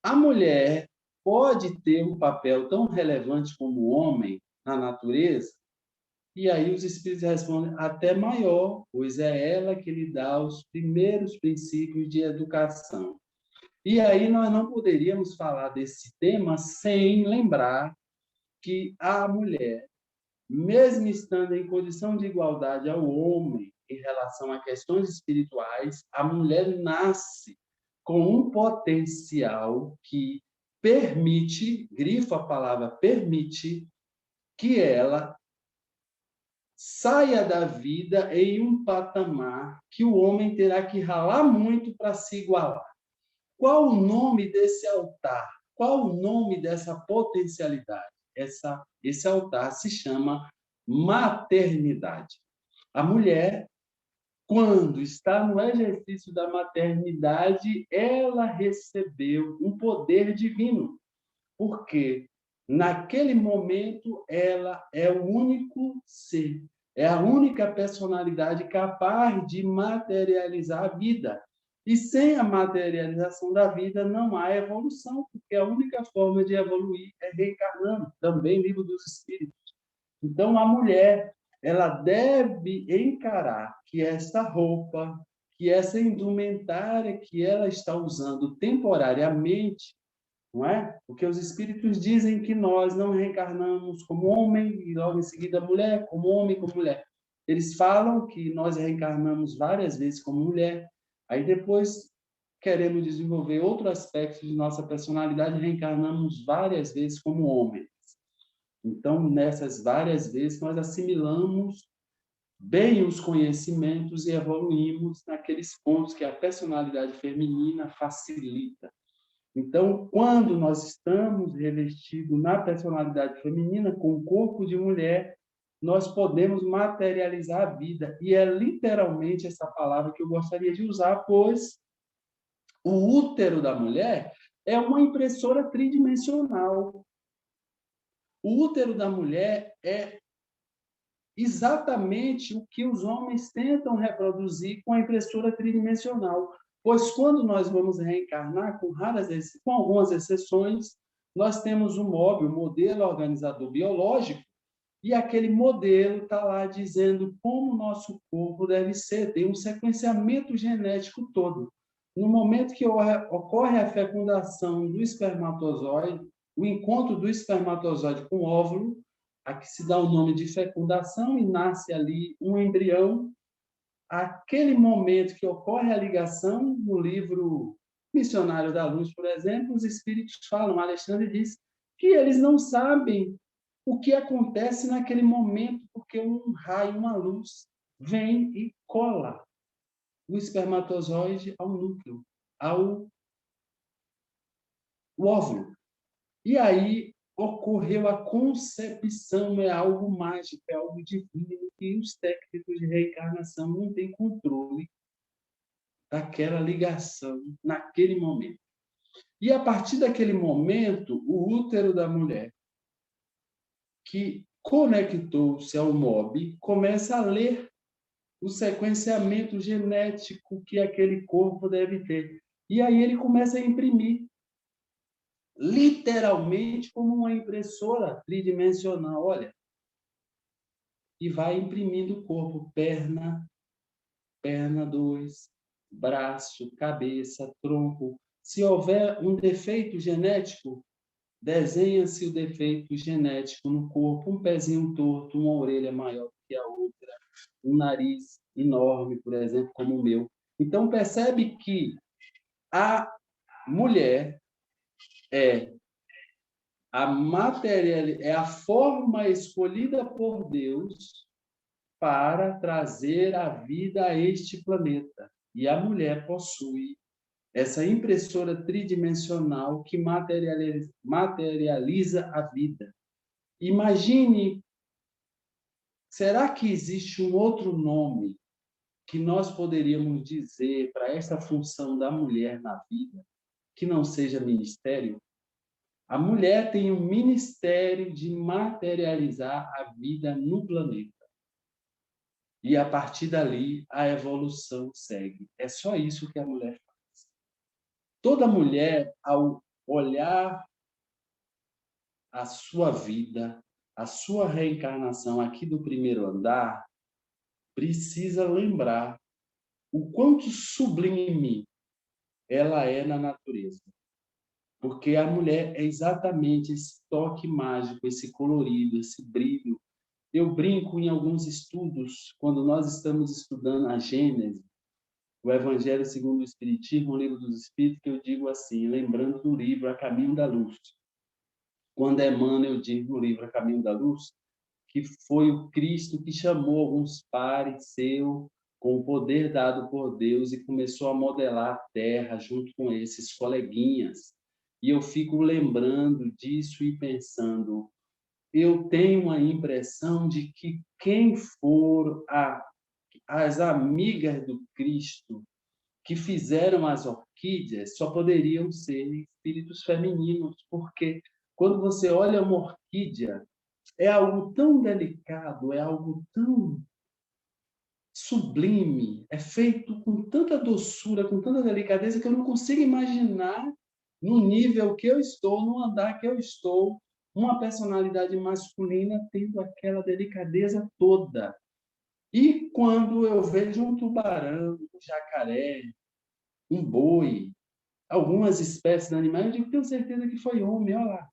a mulher pode ter um papel tão relevante como o homem na natureza? E aí os espíritos respondem: até maior, pois é ela que lhe dá os primeiros princípios de educação. E aí nós não poderíamos falar desse tema sem lembrar que a mulher, mesmo estando em condição de igualdade ao homem em relação a questões espirituais, a mulher nasce com um potencial que permite, grifo a palavra permite, que ela saia da vida em um patamar que o homem terá que ralar muito para se igualar. Qual o nome desse altar? Qual o nome dessa potencialidade? Esse altar se chama maternidade. A mulher, quando está no exercício da maternidade, ela recebeu um poder divino, porque naquele momento ela é o único ser, é a única personalidade capaz de materializar a vida. E sem a materialização da vida não há evolução, porque a única forma de evoluir é reencarnando, também livro dos espíritos. Então, a mulher, ela deve encarar que essa roupa, que essa indumentária que ela está usando temporariamente, não é? Porque os espíritos dizem que nós não reencarnamos como homem e logo em seguida mulher, como homem, como mulher. Eles falam que nós reencarnamos várias vezes como mulher, aí depois queremos desenvolver outro aspecto de nossa personalidade, reencarnamos várias vezes como homem. Então, nessas várias vezes, nós assimilamos bem os conhecimentos e evoluímos naqueles pontos que a personalidade feminina facilita. Então, quando nós estamos revestidos na personalidade feminina, com o corpo de mulher, nós podemos materializar a vida. E é literalmente essa palavra que eu gostaria de usar, pois o útero da mulher é uma impressora tridimensional. O útero da mulher é exatamente o que os homens tentam reproduzir com a impressora tridimensional. Pois quando nós vamos reencarnar, com algumas exceções, nós temos um MOB, o modelo organizador biológico, e aquele modelo está lá dizendo como o nosso corpo deve ser, tem um sequenciamento genético todo. No momento que ocorre a fecundação do espermatozoide, o encontro do espermatozoide com o óvulo, a que se dá o nome de fecundação, e nasce ali um embrião. Aquele momento que ocorre a ligação, no livro Missionário da Luz, por exemplo, os espíritos falam, Alexandre diz, que eles não sabem o que acontece naquele momento, porque um raio, uma luz, vem e cola o espermatozoide ao núcleo, ao óvulo. E aí ocorreu a concepção, é algo mágico, é algo divino, e os técnicos de reencarnação não têm controle daquela ligação naquele momento. E a partir daquele momento, o útero da mulher, que conectou-se ao MOB, começa a ler o sequenciamento genético que aquele corpo deve ter. E aí ele começa a imprimir, literalmente como uma impressora tridimensional, olha, e vai imprimindo o corpo, perna 2, braço, cabeça, tronco. Se houver um defeito genético, desenha-se o defeito genético no corpo, um pezinho torto, uma orelha maior que a outra, um nariz enorme, por exemplo, como o meu. Então, percebe que a mulher é é a forma escolhida por Deus para trazer a vida a este planeta. E a mulher possui essa impressora tridimensional que materializa a vida. Imagine, será que existe um outro nome que nós poderíamos dizer para essa função da mulher na vida, que não seja ministério? A mulher tem um ministério de materializar a vida no planeta. E, a partir dali, a evolução segue. É só isso que a mulher faz. Toda mulher, ao olhar a sua vida, a sua reencarnação aqui do primeiro andar, precisa lembrar o quanto sublime ela é na natureza. Porque a mulher é exatamente esse toque mágico, esse colorido, esse brilho. Eu brinco em alguns estudos, quando nós estamos estudando a Gênese, o Evangelho segundo o Espiritismo, o Livro dos Espíritos, que eu digo assim, lembrando do livro A Caminho da Luz. Quando Emmanuel diz no livro A Caminho da Luz, que foi o Cristo que chamou alguns pares seus com o poder dado por Deus e começou a modelar a Terra junto com esses coleguinhas. E eu fico lembrando disso e pensando, eu tenho a impressão de que quem for as amigas do Cristo que fizeram as orquídeas só poderiam ser espíritos femininos, porque quando você olha uma orquídea, é algo tão delicado, é algo tão sublime, é feito com tanta doçura, com tanta delicadeza, que eu não consigo imaginar no nível que eu estou, no andar que eu estou, uma personalidade masculina tendo aquela delicadeza toda. E quando eu vejo um tubarão, um jacaré, um boi, algumas espécies de animais, eu digo, tenho certeza que foi homem, olha lá.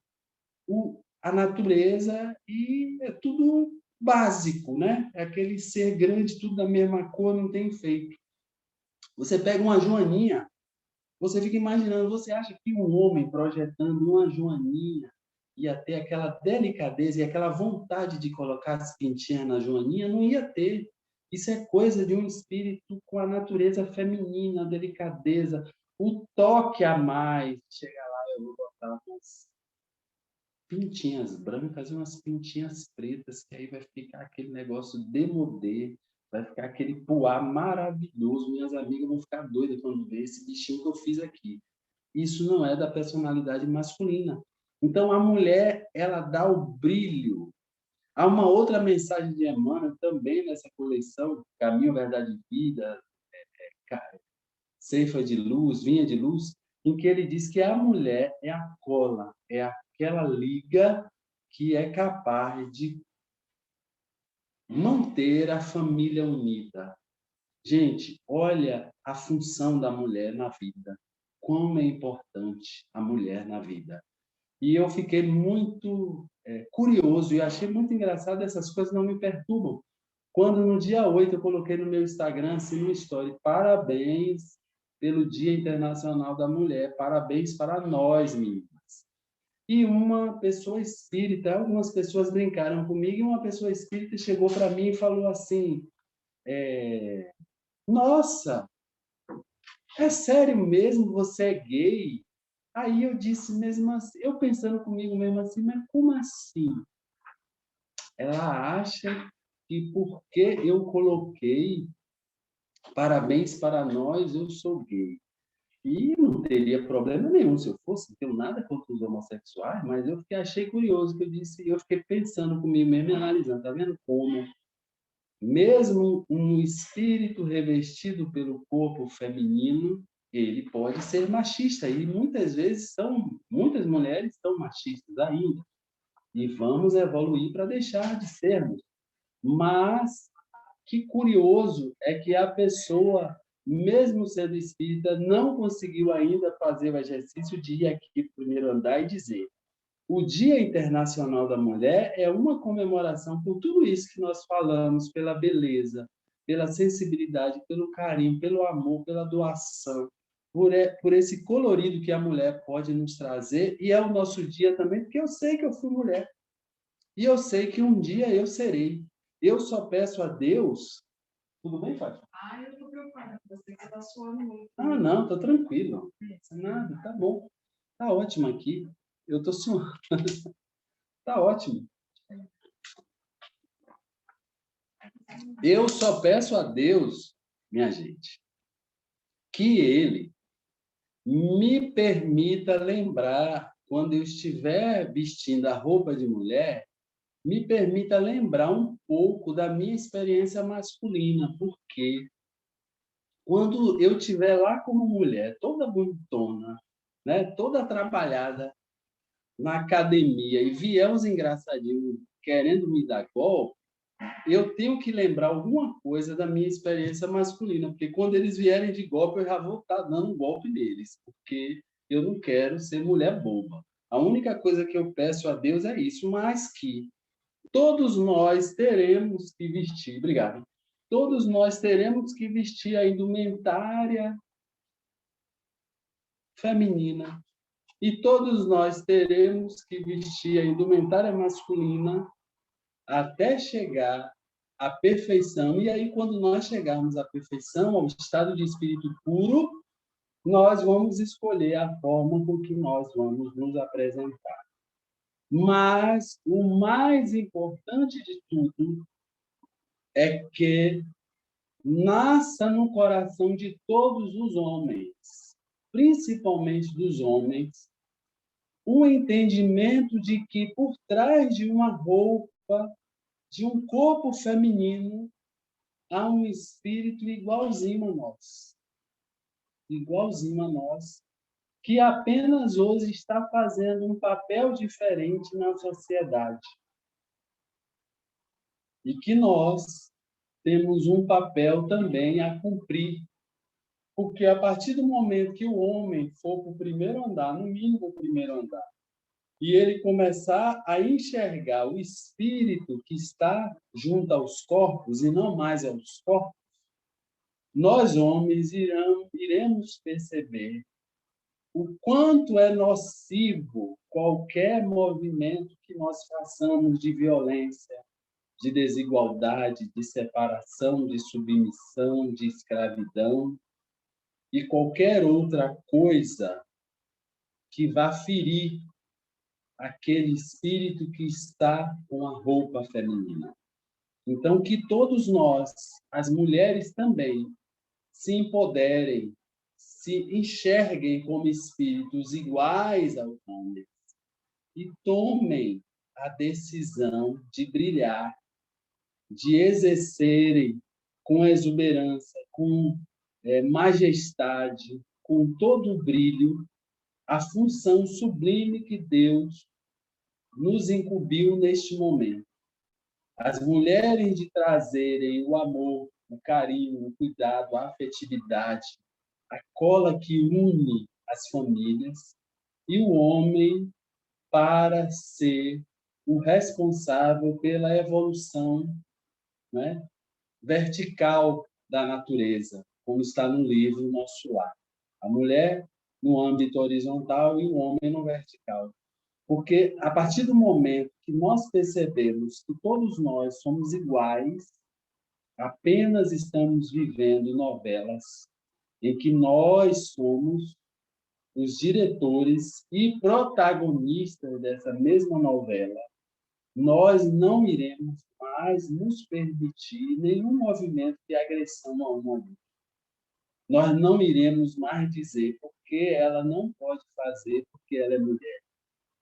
A natureza, e é tudo básico, né? É aquele ser grande, tudo da mesma cor, não tem feito. Você pega uma joaninha, você fica imaginando, você acha que um homem projetando uma joaninha ia ter aquela delicadeza e aquela vontade de colocar as pintinhas na joaninha? Não ia ter. Isso é coisa de um espírito com a natureza feminina, a delicadeza, o toque a mais. Chega lá, eu vou botar umas pintinhas brancas e umas pintinhas pretas, que aí vai ficar aquele negócio demodê, vai ficar aquele puá maravilhoso. Minhas amigas vão ficar doidas quando ver esse bichinho que eu fiz aqui. Isso não é da personalidade masculina. Então, a mulher, ela dá o brilho. Há uma outra mensagem de Emmanuel também nessa coleção, Caminho, Verdade e Vida, Ceifa de Luz, Vinha de Luz, em que ele diz que a mulher é a cola, é aquela liga que é capaz de manter a família unida. Gente, olha a função da mulher na vida. Como é importante a mulher na vida. E eu fiquei muito curioso e achei muito engraçado, essas coisas não me perturbam. Quando no dia 8 eu coloquei no meu Instagram, assim, no story, parabéns pelo Dia Internacional da Mulher, parabéns para nós, meninas. E uma pessoa espírita, algumas pessoas brincaram comigo, e uma pessoa espírita chegou para mim e falou assim, nossa, é sério mesmo, você é gay? Aí eu disse mesmo assim, eu pensando comigo mesmo assim, mas como assim? Ela acha que porque eu coloquei parabéns para nós, eu sou gay. E não teria problema nenhum se eu fosse, não tenho nada contra os homossexuais, mas eu achei curioso, que eu disse, eu fiquei pensando comigo mesmo e analisando, tá vendo como Mesmo um espírito revestido pelo corpo feminino, ele pode ser machista, e muitas vezes muitas mulheres são machistas ainda, e vamos evoluir para deixar de sermos. Mas que curioso é que a pessoa, mesmo sendo espírita, não conseguiu ainda fazer o exercício de ir aqui para o primeiro andar e dizer: o Dia Internacional da Mulher é uma comemoração por tudo isso que nós falamos, pela beleza, pela sensibilidade, pelo carinho, pelo amor, pela doação, por esse colorido que a mulher pode nos trazer, e é o nosso dia também, porque eu sei que eu fui mulher, e eu sei que um dia eu serei. Eu só peço a Deus... Tudo bem, Fátima? Eu estou preocupada com você, que você está suando muito. Ah, não, estou tranquilo. Nada, tá bom. Tá ótimo aqui. Eu estou suando. Tá ótimo. Eu só peço a Deus, minha gente, que Ele me permita lembrar, quando eu estiver vestindo a roupa de mulher, me permita lembrar um pouco da minha experiência masculina, porque quando eu estiver lá como mulher, toda bonitona, né, toda trabalhada na academia, e vier uns engraçadinhos querendo me dar golpe, eu tenho que lembrar alguma coisa da minha experiência masculina, porque quando eles vierem de golpe, eu já vou estar dando um golpe neles, porque eu não quero ser mulher boba. A única coisa que eu peço a Deus é isso, mas que todos nós teremos que vestir, obrigado, todos nós teremos que vestir a indumentária feminina, e todos nós teremos que vestir a indumentária masculina até chegar à perfeição. E aí, quando nós chegarmos à perfeição, ao estado de espírito puro, nós vamos escolher a forma com que nós vamos nos apresentar. Mas o mais importante de tudo é que nasça no coração de todos os homens, principalmente dos homens, o entendimento de que por trás de uma roupa, de um corpo feminino, há um espírito igualzinho a nós, que apenas hoje está fazendo um papel diferente na sociedade. E que nós temos um papel também a cumprir, porque a partir do momento que o homem for para o primeiro andar, no mínimo o primeiro andar, e ele começar a enxergar o espírito que está junto aos corpos e não mais aos corpos, nós, homens, iremos perceber o quanto é nocivo qualquer movimento que nós façamos de violência, de desigualdade, de separação, de submissão, de escravidão e qualquer outra coisa que vá ferir aquele espírito que está com a roupa feminina. Então, que todos nós, as mulheres também, se empoderem, se enxerguem como espíritos iguais aos homens e tomem a decisão de brilhar, de exercerem com exuberância, com majestade, com todo o brilho, a função sublime que Deus nos incumbiu neste momento. As mulheres de trazerem o amor, o carinho, o cuidado, a afetividade, a cola que une as famílias, e o homem para ser o responsável pela evolução, né, vertical da natureza, como está no livro Nosso Lar. A mulher no âmbito horizontal e o homem no vertical. Porque, a partir do momento que nós percebemos que todos nós somos iguais, apenas estamos vivendo novelas em que nós somos os diretores e protagonistas dessa mesma novela, nós não iremos mais nos permitir nenhum movimento de agressão a uma mulher. Nós não iremos mais dizer porque ela não pode fazer porque ela é mulher,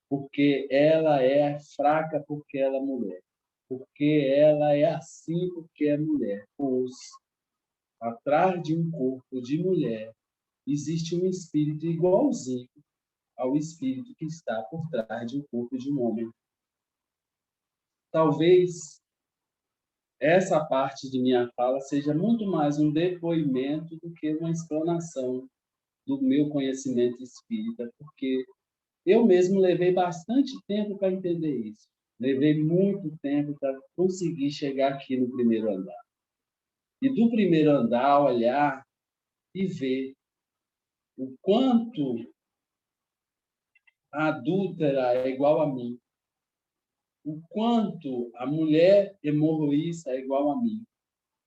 porque ela é fraca porque ela é mulher. porque ela é assim porque é mulher. Pois, atrás de um corpo de mulher, existe um espírito igualzinho ao espírito que está por trás de um corpo de um homem. Talvez essa parte de minha fala seja muito mais um depoimento do que uma explanação do meu conhecimento espírita, porque eu mesmo levei bastante tempo para entender isso. Levei muito tempo para conseguir chegar aqui no primeiro andar. E do primeiro andar, olhar e ver o quanto a adúltera é igual a mim, o quanto a mulher hemorroísta é igual a mim,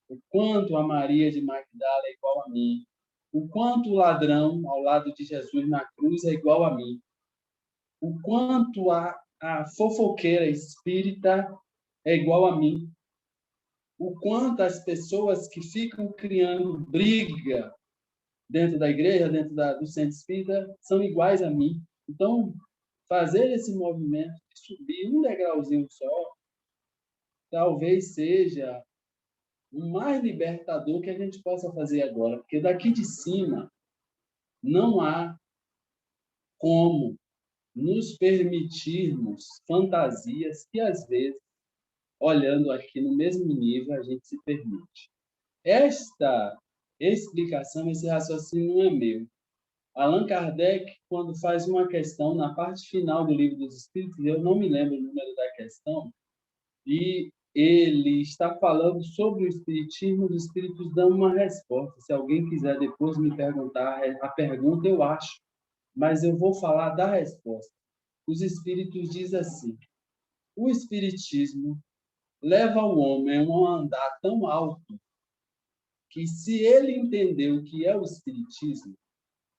o quanto a Maria de Magdala é igual a mim, o quanto o ladrão ao lado de Jesus na cruz é igual a mim, o quanto a fofoqueira espírita é igual a mim, o quanto as pessoas que ficam criando briga dentro da igreja, dentro do centro espírita, são iguais a mim. Então, fazer esse movimento de subir um degrauzinho só, talvez seja o mais libertador que a gente possa fazer agora, porque daqui de cima não há como nos permitirmos fantasias que, às vezes, olhando aqui no mesmo nível, a gente se permite. Esta explicação, esse raciocínio não é meu. Allan Kardec, quando faz uma questão na parte final do Livro dos Espíritos, eu não me lembro o número da questão, e ele está falando sobre o Espiritismo, os Espíritos dão uma resposta. Se alguém quiser depois me perguntar a pergunta, eu acho, mas eu vou falar da resposta. Os Espíritos dizem assim: o Espiritismo leva o homem a um andar tão alto que, se ele entender o que é o Espiritismo,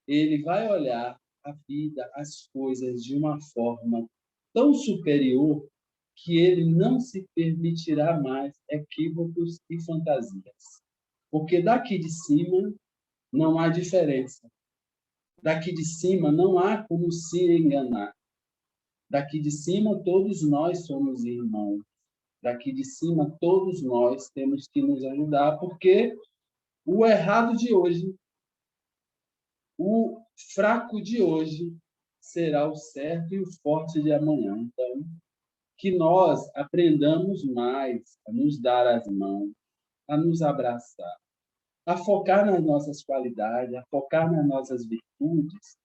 ele vai olhar a vida, as coisas de uma forma tão superior que ele não se permitirá mais equívocos e fantasias. Porque daqui de cima não há diferença. Daqui de cima não há como se enganar. Daqui de cima todos nós somos irmãos. Daqui de cima todos nós temos que nos ajudar, porque o errado de hoje, o fraco de hoje, será o certo e o forte de amanhã. Então, que nós aprendamos mais a nos dar as mãos, a nos abraçar, a focar nas nossas qualidades, a focar nas nossas virtudes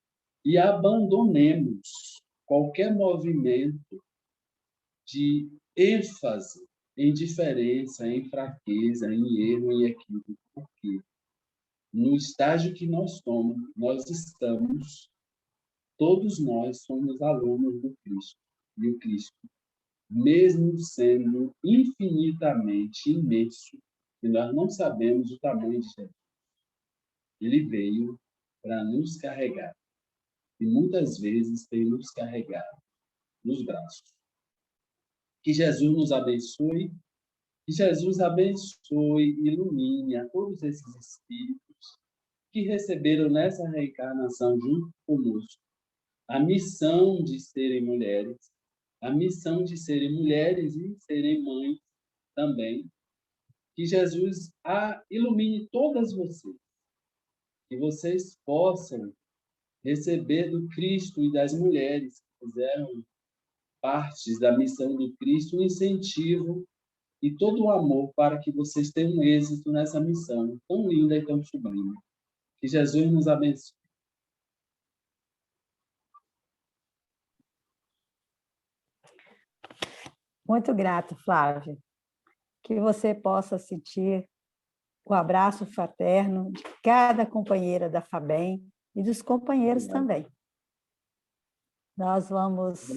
e abandonemos qualquer movimento de ênfase em diferença, em fraqueza, em erro, em equívoco, porque no estágio que nós estamos, todos nós somos alunos do Cristo. E o Cristo, mesmo sendo infinitamente imenso, e nós não sabemos o tamanho de Jesus, ele veio para nos carregar. E muitas vezes tem nos carregado nos braços. Que Jesus nos abençoe, que Jesus abençoe e ilumine a todos esses espíritos que receberam nessa reencarnação junto conosco a missão de serem mulheres, a missão de serem mulheres e serem mães também. Que Jesus ilumine todas vocês, que vocês possam receber do Cristo e das mulheres que fizeram partes da missão do Cristo, um incentivo e todo o amor para que vocês tenham êxito nessa missão tão linda e tão sublime. Que Jesus nos abençoe. Muito grato, Flávia. Que você possa sentir o abraço fraterno de cada companheira da FABEM e dos companheiros também. Nós vamos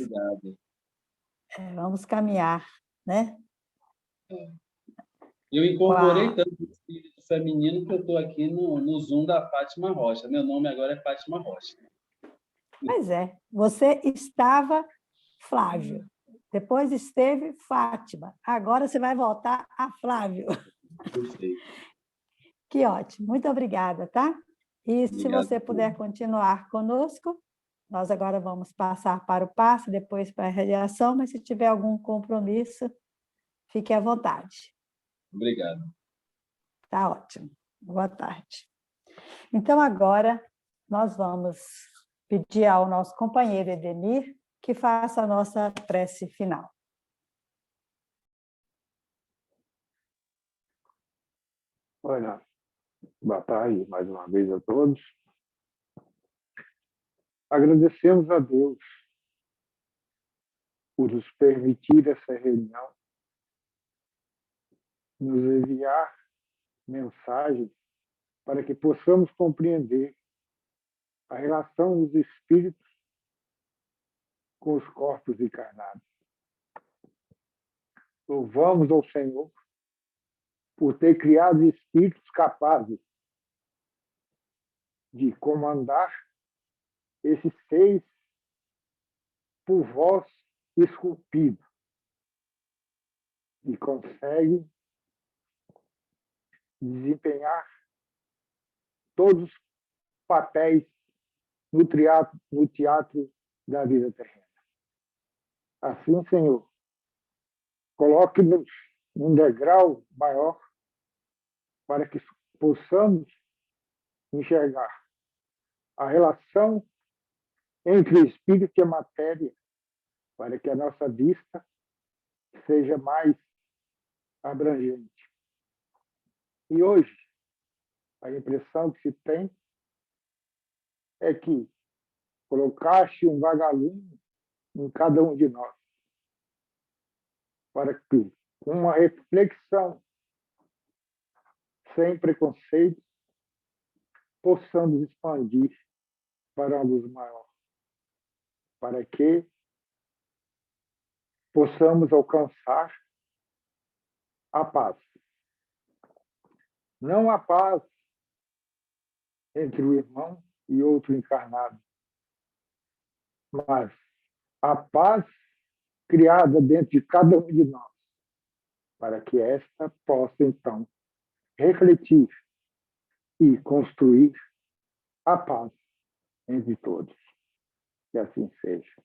caminhar, né? Eu incorporei tanto o espírito feminino que eu estou aqui no Zoom da Fátima Rocha. Meu nome agora é Fátima Rocha. Pois é, você estava Flávio, depois esteve Fátima, agora você vai voltar a Flávio. Perfeito. Que ótimo, muito obrigada, tá? E se você puder continuar conosco, nós agora vamos passar para o passe, depois para a radiação, mas se tiver algum compromisso, Fique à vontade. Obrigado. Tá ótimo. Boa tarde. Então, agora, nós vamos pedir ao nosso companheiro Edemir que faça a nossa prece final. Olha, boa tarde mais uma vez a todos. Agradecemos a Deus por nos permitir essa reunião, nos enviar mensagens para que possamos compreender a relação dos espíritos com os corpos encarnados. Louvamos ao Senhor por ter criado espíritos capazes de comandar esses seres por vós esculpidos e conseguem desempenhar todos os papéis no teatro da vida terrena. Assim, Senhor, coloque-nos num degrau maior para que possamos enxergar a relação entre o espírito e a matéria, para que a nossa vista seja mais abrangente. E hoje, a impressão que se tem é que colocaste um vagalume em cada um de nós, para que, com uma reflexão sem preconceito, possamos expandir para uma luz maior, para que possamos alcançar a paz. Não a paz entre o irmão e outro encarnado, mas a paz criada dentro de cada um de nós, para que esta possa, então, refletir e construir a paz entre todos. Que assim seja.